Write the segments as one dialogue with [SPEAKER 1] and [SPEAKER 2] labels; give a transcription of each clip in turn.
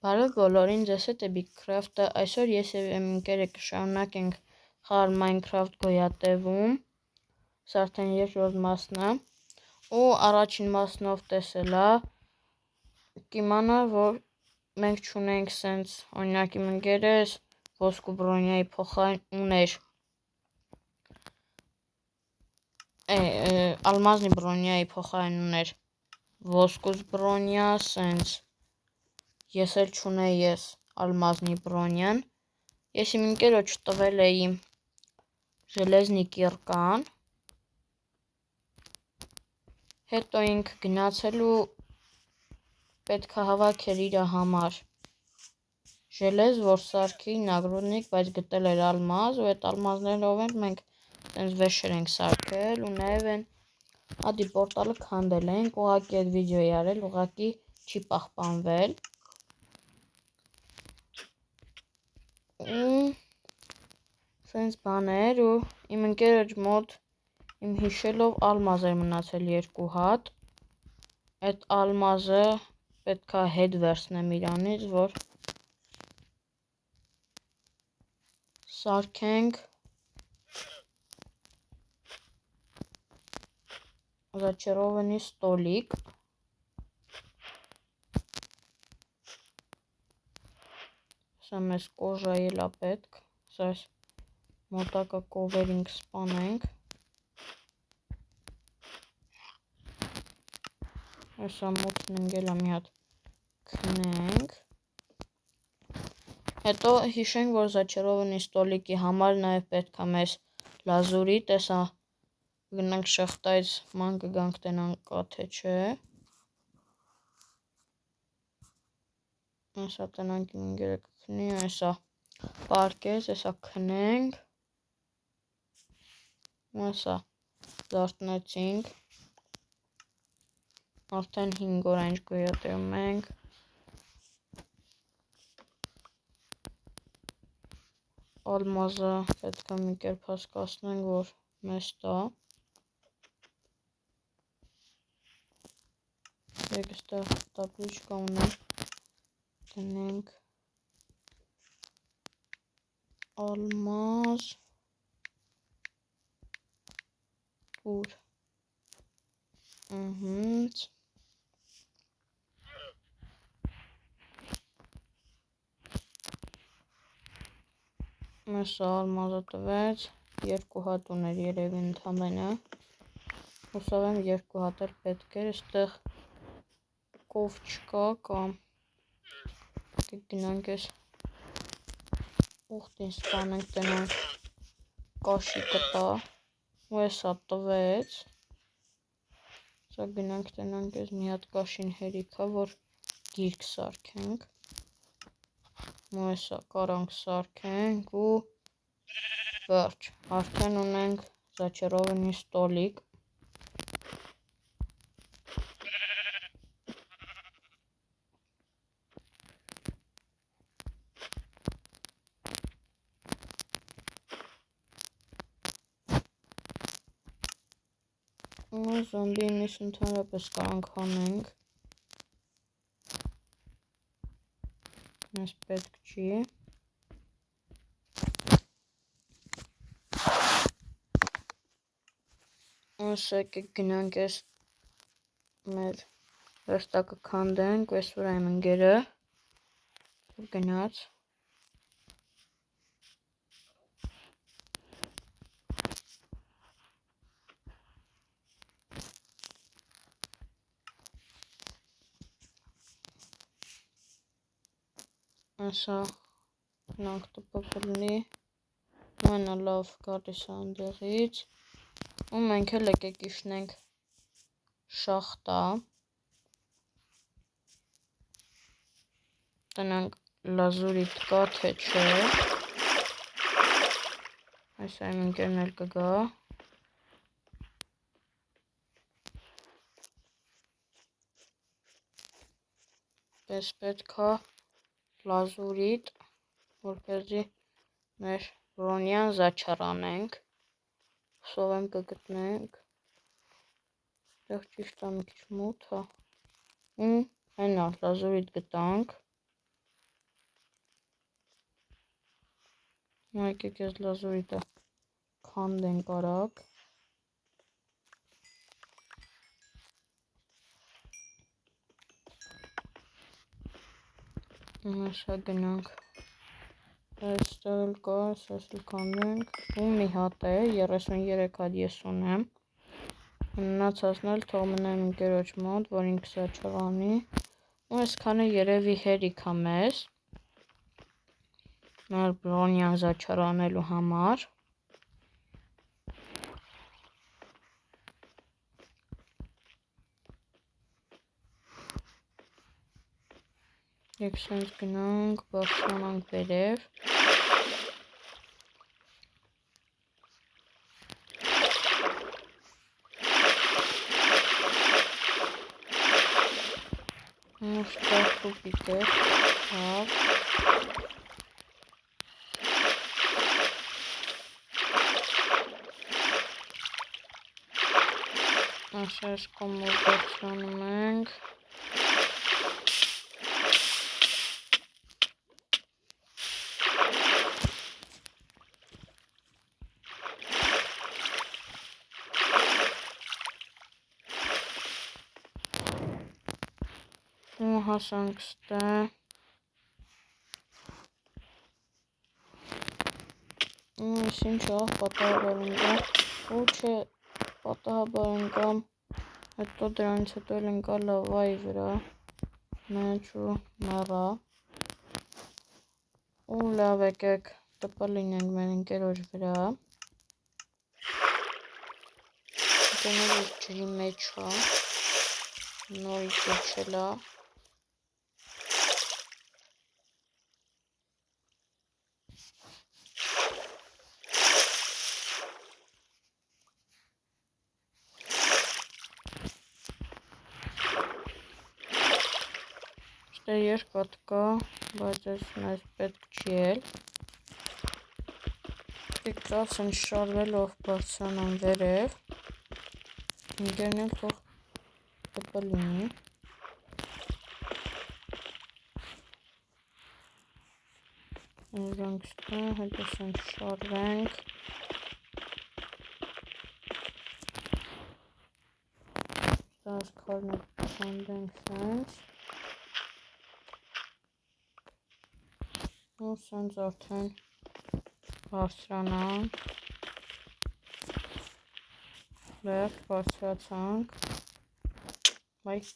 [SPEAKER 1] Բարև բոլորին, ձեզ հետ է Bigcraft-ը, այսօր ես և իմ ընկերը կշարունակենք խաղալ Minecraft գոյատևում, սա արդեն երկրորդ մասն է, ու առաջին մասնով տեսելա, կիմանա, որ մենք չունենք սենց, օրինակ իմ ընկերս ոսկու բրոնյայի փոխարեն ուներ, ալմազնի բրոնյայի փոխարեն ուներ ոսկուս բրոնյա, սենց, ես էլ չունեի ես ալմազնի բրոնյան, ես իմ ընկերը չտվել էի ժելեզնի կիրկան, հետո ինքը գնացել ու պետք է հավաքեր իր համար ժելեզ, որ սարքի նագրոդնիկ, բայց գտել էր ալմազ, ու այդ ալմազներով են մենք տենց վեշեր ենք սարքել, ու նաև են ադի պորտալը քանդել ենք, ուղղակի այդ վիդեոյի արել, ուղղակի չի պահպանվել, ու սենց բաներ, ու իմ ընկերը մոտ իմ հիշելով ալմազ էր մնացել 2 հատ, այդ ալմազը պետք է հետ վերցնեմ իրանից, որ սարքենք զաչարովանի ստոլիկ, սա մեզ կոժայի էլ է պետք, սա մոտակա կովերինք սպանենք, այսա մութն ընգել է մի հատ քնենք, հետո հիշենք, որ զաչարովանի ստոլիկի համար նաև պետք է մեզ լազուրի, տեսա գնանք շղթայից ման կգանք տենանք կա թե չէ, այսա տենանք իմ ընկերը կքնի, այսա պարկես, այսա քնենք, ու այսա զարթնեցինք, արդեն 5 օր այնջ գոյատևում ենք, ալմազը պետք է մի կերպ հասկացնենք, որ մեզ տա, եկ ստեղ տապլիչկա ունենք, դնենք ալմազ, ուր, Մեսա ալմազը տվեց, 2 հատ ուներ երևի ընդամենը, հուսով եմ 2 հատ էլ պետք էր, ստեղ կով չկա, կամ գնանք ես ուղտին սպանենք տենանք կաշի կտա, ու էսա տվեց, սա գնանք տենանք ես մի հատ կաշին հերիքա, որ գիրք սարքենք, ու էսա կարանք սարքենք, ու վերջ, արդեն ունենք զաչարովանի ստոլիկ, ու զոմբի միս ընդհանրապես կարանք հանենք, մեզ պետք չի, ասա եկեք գնանք ես մեր վերստակը քանդենք, ու ես վրա իմ ընկերը, որ գնաց, ասա նանք տպպլնի, մենա լավ գալիս անդեղից, ու մենք էլ եկեք իշնենք շախտա, տնանք լազուրիտ կա թե չէ, այսա իմ ընկերն էլ կգա, պես պետք է լազուրիտ, որպեսզի մեր բրոնյան զաչար անենք, հուսով եմ կգտնենք, տեղ ճիշտ է մի քիչ մութ է, ու հենա լազուրիտ գտանք, Եկեք ես լազուրիտը քանդենք արագ։ Հեսա գնանք։ Այստեղ էլ կա, այս էլ քանդենք։ Ու մի հատ է, 33 հատ ես ունեմ։ Մնացածն էլ թող մնա իմ ընկերոջ մոտ, որ ինքը զաչարանի։ Ու այսքանը երևի հերիք է մեզ։ Մեր Բրոնյան զաչարանելու համար։ Եկ սենց գնանք, բարձրանանք վերև։ Ստեղ տուպիկ է, հավ։ Այս կոմով բարձրանում ենք։ Ու հասանք ստեղ։ Ես ինչ աղ պատահաբար ընկամ, ու չէ պատահաբար ընկամ, հետո դրանից հետո էլ ընկա լավայի վրա, մեջ ու մեռա, ու լավ եկեք տպը լինենք մեր ընկերոջ վրա, գնորից ջրի մեջ է, նորից իջելա, ստեղ երկատ կա, բայց այս պետք չի էլ, կրկրաց են շարվելով բարձրանան վերև, ընկերն էլ թող տպը լինի, ուզանք ստեղ, հետո սենց շարվենք, ստեղ քարն է քանդենք սենց, ու սենց արդեն բարձրանանք, վերջ բարձրացանք, բայ ես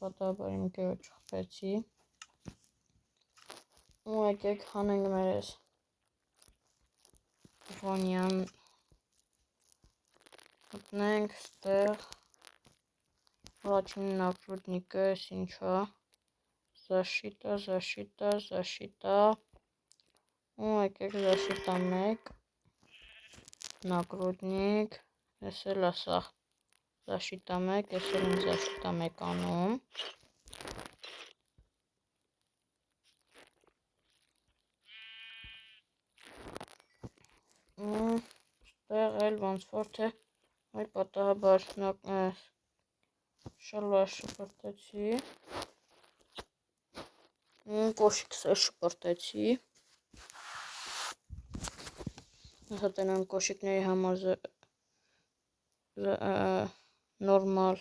[SPEAKER 1] պատահաբար իմ ընկերոջ խփեցի, ու եկեք հանենք մեր ես Բրոնյան, մտնենք ստեղ, առաջին նագրուդնիկը ես ինչա, զաշիտա, ու եկեք զաշիտա 1, նագրուդնիկ, ես էլ ասա զաշիտա 1, ես էլ եմ զաշիտա 1 անում, ու ստեղ էլ ոնց որ թե, այ պատահաբար շալվար շպրտեցի, ու կոշիքս է շպրտեցի, հատենան կոշիկների համար նորմալ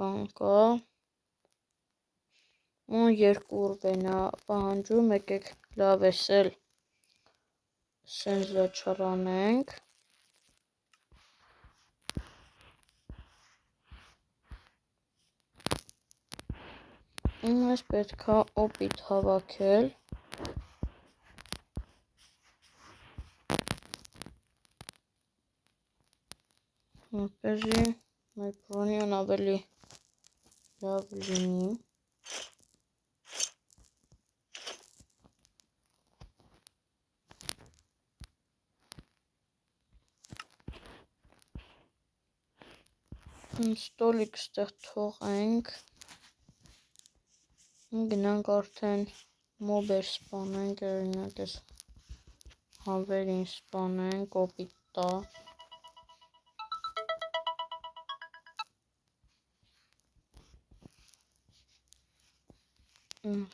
[SPEAKER 1] բան կա, ու 2 ուրվեն է պահանջում, եկեք լավ ես էլ սենց զաչարանենք, ու ես պետք է օպիտ հավաքել, որպեսզի մեր Բրոնյան ավելի լավ լինի, ստոլիկ ստեղ թողենք, գնանք արդեն մոբեր սպանենք, օրինակ ես հավերին սպանենք, օպիտ տա,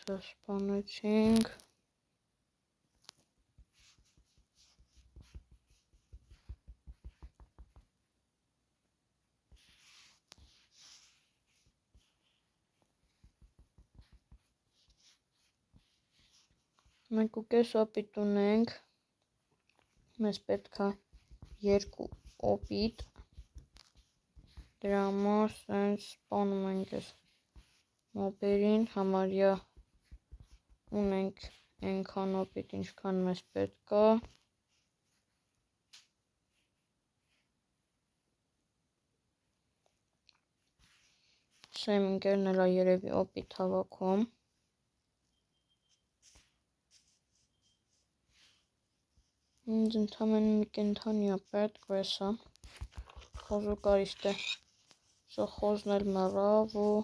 [SPEAKER 1] սա սպանեցինք, 1.5 օպիտ ունենք, մեզ պետք է 2 օպիտ, դրա համար սենց սպանում ենք ես մոպերին, համարյա ունենք ենքան օպիտ, ինչքան մեզ պետք է, սեմ ընկերն էլա երևի օպիտ հավաքում, ինձ ընդամենը մի կենթանի է պետք, վեսա, խոզու կարիստ է, սա խոզն էլ մռավ ու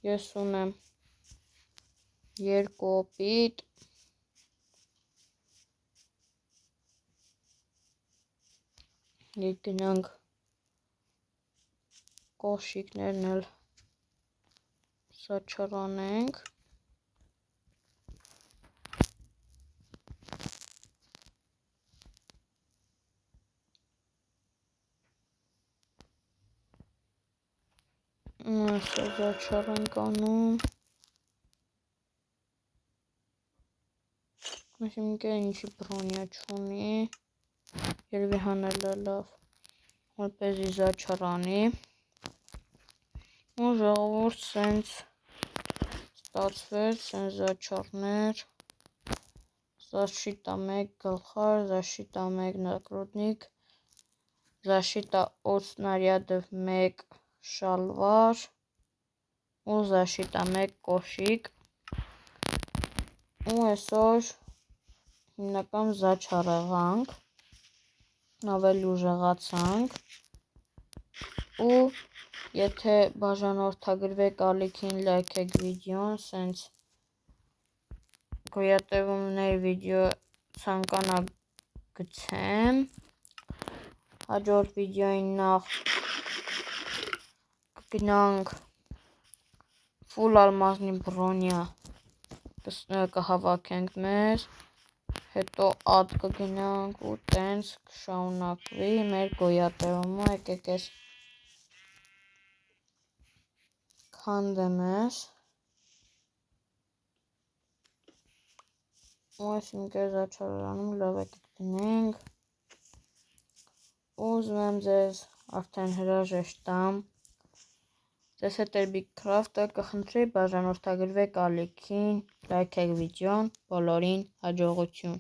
[SPEAKER 1] ես ունեմ 2 օպիտ, գնանք կոշիկներն էլ սա չրանենք, սա զաչար ենք անում, այսինքն ինչի բրոնյա չունի, երևի հանել է լավ, որպեսզի զաչար անի, ու ժողովուրդ սենց ստացվեց, սենց զաչարներ, защита 1 գլխար, защита 1 նագրудник, защита от снарядов 1 շալվար ու защита 1 կոշիկ ու այսօր հիմնական զաչար եղանք, ավելի ուժեղացանք ու եթե բաժանորդագրվեք ալիքին, լայքեք վիդեոն, սենց գոյատևումների վիդեո ցանկանա գցեմ, հաջորդ վիդեոին նախ կգնանք ֆուլ ալմազնի բրոնյա կհավաքենք մեզ, հետո ադ կգնանք ու տենց կշարունակվի մեր գոյատևումը, եկեք ես քանդեմ ես, ու այսինքն զաչարանում լավ եկեք դնենք, ուզում եմ ձեզ արդեն հրաժեշտ տամ, ձեզ հետ էր Big Craft-ը, կխնդրեի բաժանորդագրվեք ալիքին, լայքեք վիդեոն, բոլորին հաջողություն։